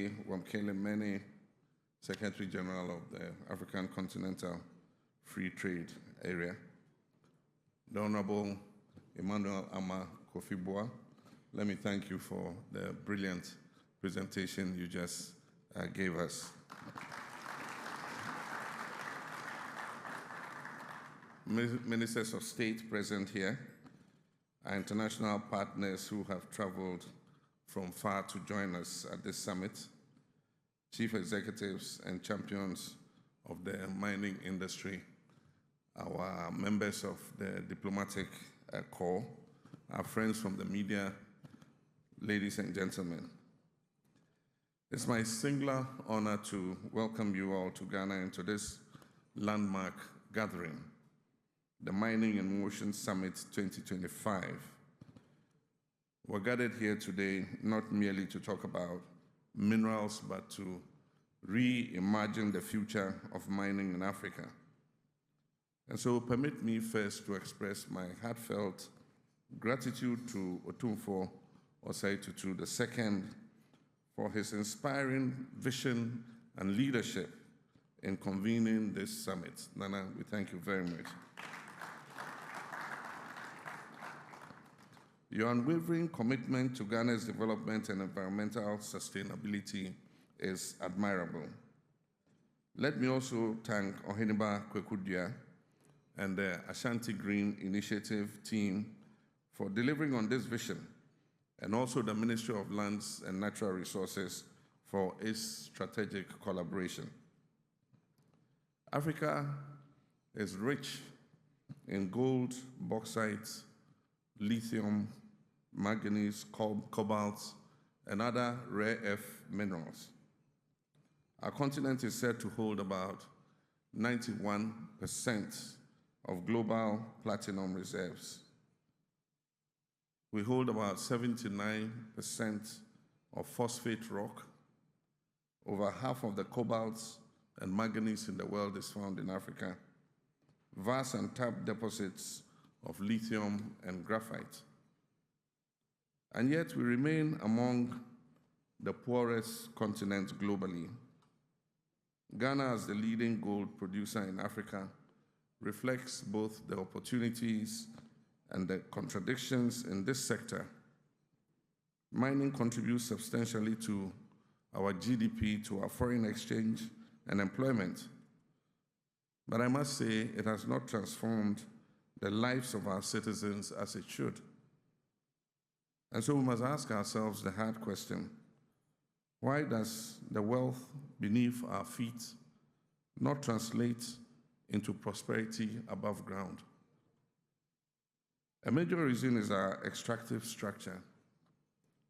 Dramani Mahama, Secretary General of the African Continental Free Trade Area, the Honorable Emmanuel Ama Kofi-Boa, let me thank you for the brilliant presentation you just gave us. Ministers of State present here, our international partners who have traveled from far to join us at this summit, chief executives and champions of the mining industry, our members of the diplomatic corps, our friends from the media, ladies and gentlemen. It's my singular honor to welcome you all to Ghana and to this landmark gathering, the Mining in Motion Summit 2025. We're gathered here today not merely to talk about minerals, but to reimagine the future of mining in Africa. And so permit me first to express my heartfelt gratitude to Otumfuo Osei Tutu II for his inspiring vision and leadership in convening this summit. Nana, we thank you very much. Your unwavering commitment to Ghana's development and environmental sustainability is admirable. Let me also thank Oheniba Kwekudua and the Ashanti Green Initiative team for delivering on this vision, and also the Ministry of Lands and Natural Resources for its strategic collaboration. Africa is rich in gold, bauxite, lithium, manganese, cobalt, and other rare earth minerals. Our continent is said to hold about 91% of global platinum reserves. We hold about 79% of phosphate rock. Over half of the cobalt and manganese in the world is found in Africa. Vast untapped deposits of lithium and graphite. And yet we remain among the poorest continents globally. Ghana, as the leading gold producer in Africa, reflects both the opportunities and the contradictions in this sector. Mining contributes substantially to our GDP, to our foreign exchange and employment. But I must say, it has not transformed the lives of our citizens as it should. And so we must ask ourselves the hard question: why does the wealth beneath our feet not translate into prosperity above ground? A major reason is our extractive structure.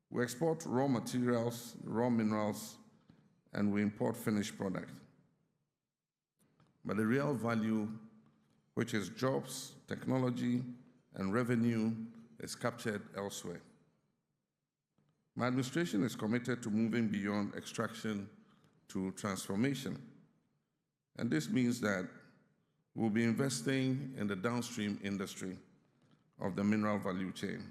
We export raw materials, raw minerals, and we import finished product. But the real value, which is jobs, technology, and revenue, is captured elsewhere. My administration is committed to moving beyond extraction to transformation. And this means that we'll be investing in the downstream industry of the mineral value chain,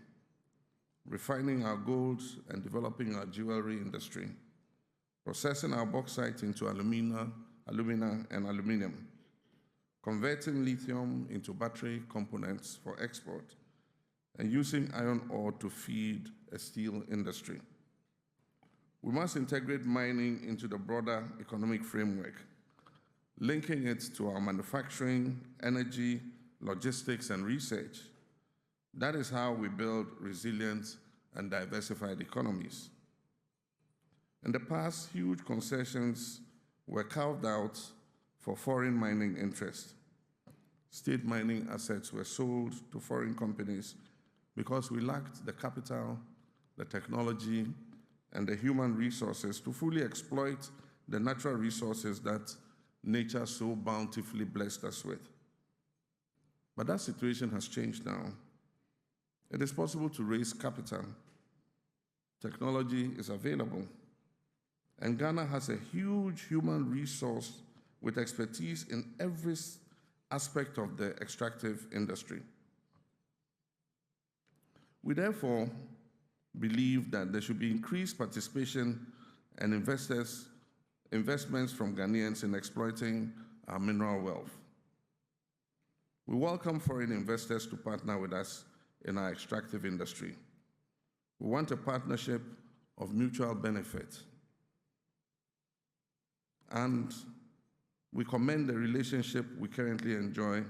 refining our gold and developing our jewelry industry, processing our bauxite into alumina and aluminum, converting lithium into battery components for export, and using iron ore to feed a steel industry. We must integrate mining into the broader economic framework, linking it to our manufacturing, energy, logistics, and research. That is how we build resilient and diversified economies. In the past, huge concessions were carved out for foreign mining interests. State mining assets were sold to foreign companies because we lacked the capital, the technology, and the human resources to fully exploit the natural resources that nature so bountifully blessed us with. But that situation has changed now. It is possible to raise capital. Technology is available. And Ghana has a huge human resource with expertise in every aspect of the extractive industry. We therefore believe that there should be increased participation and investments from Ghanaians in exploiting our mineral wealth. We welcome foreign investors to partner with us in our extractive industry. We want a partnership of mutual benefit. And we commend the relationship we currently enjoy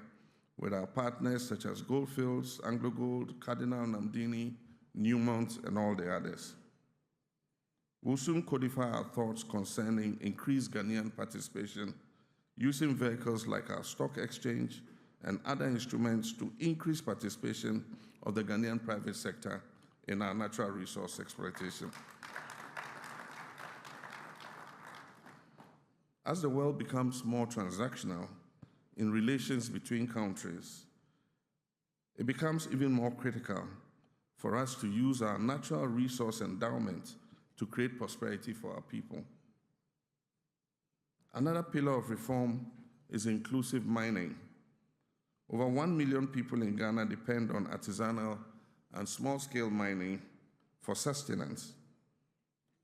with our partners such as Goldfields, AngloGold, Cardinal Namdini, Newmont, and all the others. We'll soon codify our thoughts concerning increased Ghanaian participation using vehicles like our stock exchange and other instruments to increase participation of the Ghanaian private sector in our natural resource exploitation. As the world becomes more transactional in relations between countries, it becomes even more critical for us to use our natural resource endowment to create prosperity for our people. Another pillar of reform is inclusive mining. Over 1 million people in Ghana depend on artisanal and small-scale mining for sustenance.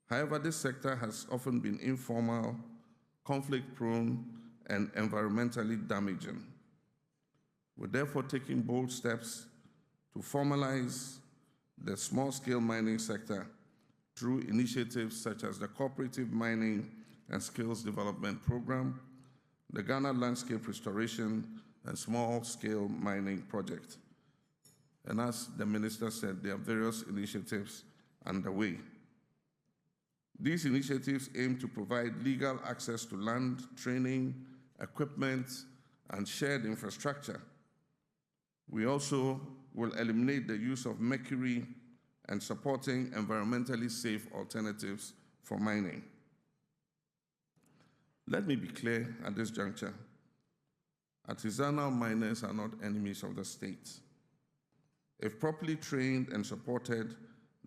However, this sector has often been informal, conflict-prone, and environmentally damaging. We're therefore taking bold steps to formalize the small-scale mining sector through initiatives such as the Cooperative Mining and Skills Development Program, the Ghana Landscape Restoration and Small-Scale Mining Project. And as the Minister said, there are various initiatives underway. These initiatives aim to provide legal access to land, training, equipment, and shared infrastructure. We also will eliminate the use of mercury and supporting environmentally safe alternatives for mining. Let me be clear at this juncture. Artisanal miners are not enemies of the state. If properly trained and supported,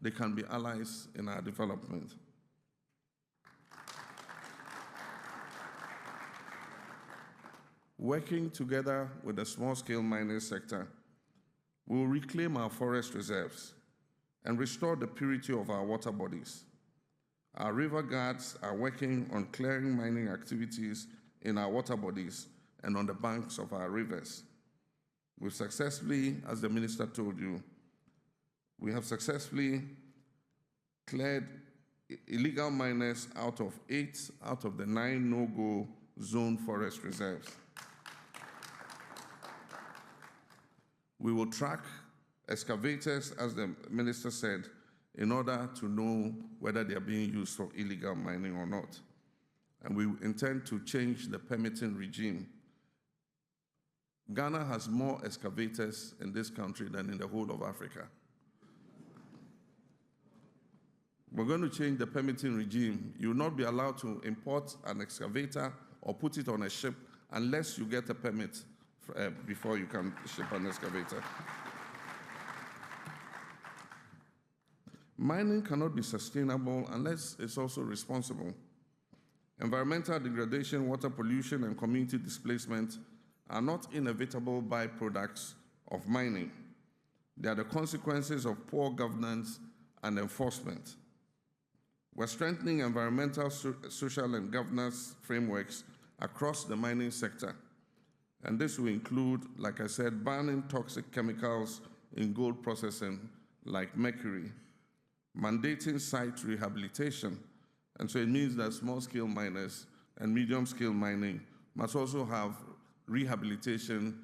they can be allies in our development. Working together with the small-scale mining sector, we will reclaim our forest reserves and restore the purity of our water bodies. Our river guards are working on clearing mining activities in our water bodies and on the banks of our rivers. We've successfully, as the Minister told you, we have successfully cleared illegal miners out of 8 out of the 9 no-go zone forest reserves. We will track excavators, as the Minister said, in order to know whether they are being used for illegal mining or not. And we intend to change the permitting regime. Ghana has more excavators in this country than in the whole of Africa. We're going to change the permitting regime. You will not be allowed to import an excavator or put it on a ship unless you get a permit before you can ship an excavator. Mining cannot be sustainable unless it's also responsible. Environmental degradation, water pollution, and community displacement are not inevitable byproducts of mining. They are the consequences of poor governance and enforcement. We're strengthening environmental, social, and governance frameworks across the mining sector. And this will include, like I said, banning toxic chemicals in gold processing like mercury, mandating site rehabilitation. And so it means that small-scale miners and medium-scale mining must also have rehabilitation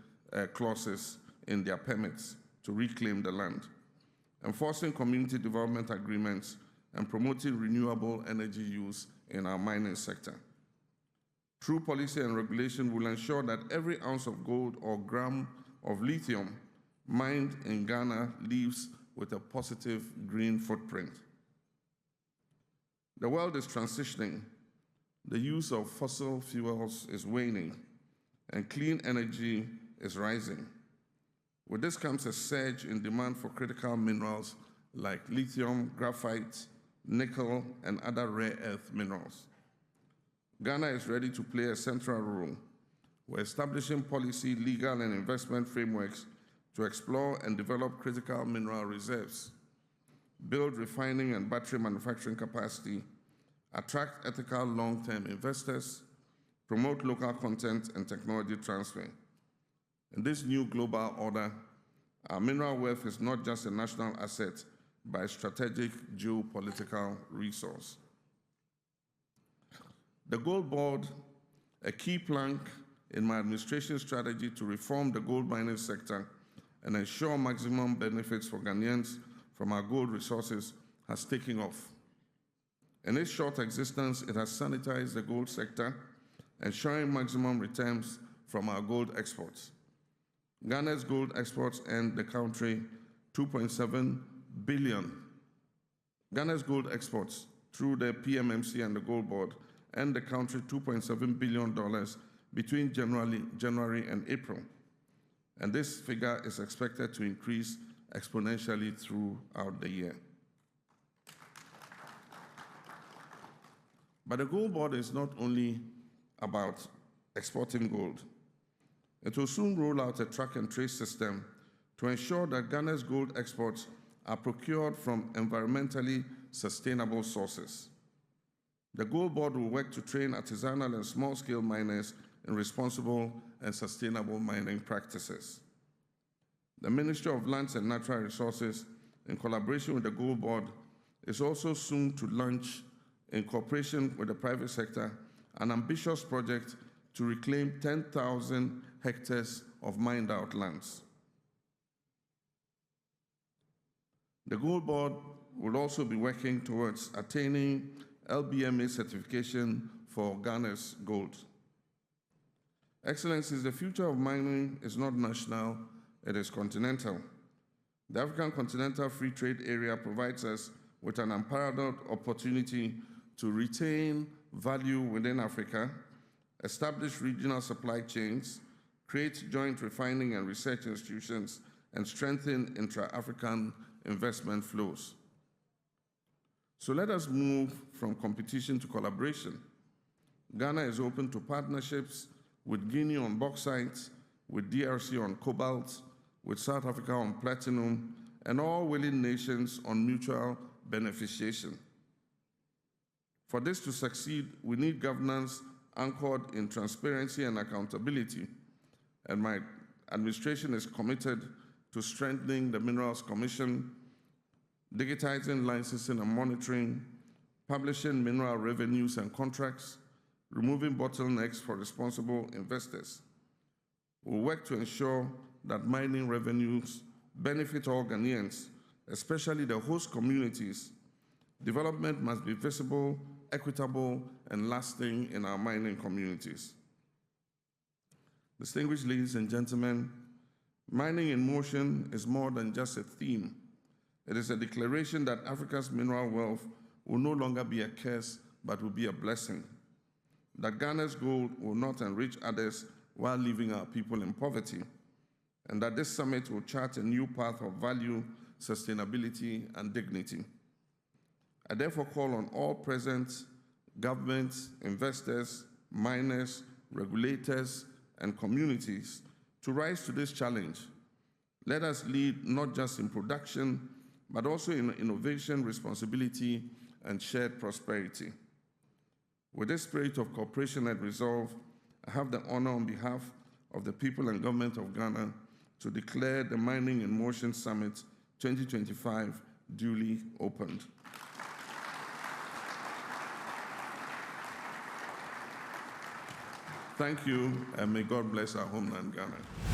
clauses in their permits to reclaim the land, enforcing community development agreements, and promoting renewable energy use in our mining sector. True policy and regulation will ensure that every ounce of gold or gram of lithium mined in Ghana leaves with a positive green footprint. The world is transitioning. The use of fossil fuels is waning, and clean energy is rising. With this comes a surge in demand for critical minerals like lithium, graphite, nickel, and other rare earth minerals. Ghana is ready to play a central role. We're establishing policy, legal, and investment frameworks to explore and develop critical mineral reserves, build refining and battery manufacturing capacity, attract ethical long-term investors, promote local content and technology transfer. In this new global order, our mineral wealth is not just a national asset, but a strategic geopolitical resource. The Gold Board, a key plank in my administration strategy to reform the gold mining sector and ensure maximum benefits for Ghanaians from our gold resources, has taken off. In its short existence, it has sanitized the gold sector, ensuring maximum returns from our gold exports. Ghana's gold exports earned the country $2.7 billion. Ghana's gold exports through the PMMC and the Gold Board earned the country $2.7 billion between January and April. And this figure is expected to increase exponentially throughout the year. But the Gold Board is not only about exporting gold. It will soon roll out a track and trace system to ensure that Ghana's gold exports are procured from environmentally sustainable sources. The Gold Board will work to train artisanal and small-scale miners in responsible and sustainable mining practices. The Ministry of Lands and Natural Resources, in collaboration with the Gold Board, is also soon to launch, in cooperation with the private sector, an ambitious project to reclaim 10,000 hectares of mined-out lands. The Gold Board will also be working towards attaining LBMA certification for Ghana's gold. Excellencies, the future of mining is not national, it is continental. The African Continental Free Trade Area provides us with an unparalleled opportunity to retain value within Africa, establish regional supply chains, create joint refining and research institutions, and strengthen intra-African investment flows. So let us move from competition to collaboration. Ghana is open to partnerships with Guinea on bauxite, with DRC on cobalt, with South Africa on platinum, and all willing nations on mutual beneficiation. For this to succeed, we need governance anchored in transparency and accountability, and my administration is committed to strengthening the Minerals Commission, digitizing licensing and monitoring, publishing mineral revenues and contracts, removing bottlenecks for responsible investors. We'll work to ensure that mining revenues benefit all Ghanaians, especially the host communities. Development must be visible, equitable, and lasting in our mining communities. Distinguished ladies and gentlemen, mining in motion is more than just a theme. It is a declaration that Africa's mineral wealth will no longer be a curse, but will be a blessing. That Ghana's gold will not enrich others while leaving our people in poverty. And that this summit will chart a new path of value, sustainability, and dignity. I therefore call on all present, governments, investors, miners, regulators, and communities to rise to this challenge. Let us lead not just in production, but also in innovation, responsibility, and shared prosperity. With this spirit of cooperation and resolve, I have the honor on behalf of the people and government of Ghana to declare the Mining in Motion Summit 2025 duly opened. Thank you, and may God bless our homeland, Ghana.